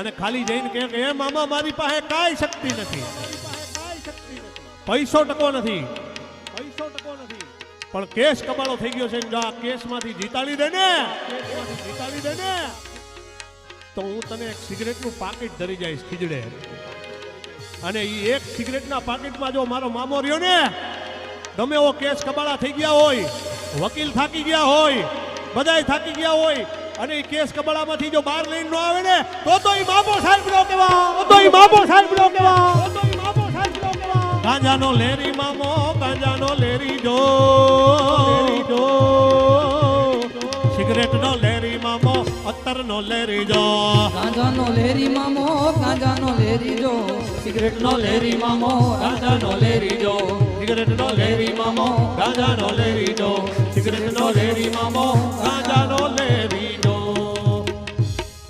અને ખાલી જઈને કહે કે એ મામા મારી પાસે કાંઈ શક્તિ નથી, પૈસો ટકો નથી, પણ કેસ કબાળો થઈ ગયો છે, આ કેસમાંથી જીતાડી દે ને, તો હું તને એક સિગરેટનું પાકીટ ધરી જઈશ ખીજડે, અને એ એક સિગરેટના પાકીટમાં જો મારો મામો રહ્યો ને, ગમે એવો કેસ કબાળા થઈ ગયા હોય, વકીલ થાકી ગયા હોય, બધાય થાકી ગયા હોય, અને એ કેસ કબાળામાંથી જો બહાર લઈને ન આવે ને, તો એ મામો સાહેબ નો કહેવા, ગાંજાનો લેરી મામો, ગાંજાનો લેરી જો, સિગરેટનો લેરી મામો, અત્તરનો લેરી જો, ગાંજાનો લેરી મામો, ગાંજાનો લેરી જો, સિગરેટનો લેરી મામો, ગાંજાનો લેરી જો, સિગરેટનો લેરી મામો, ગાંજાનો લેરી જો, સિગરેટનો લેરી મામો, ગાંજાનો લેરી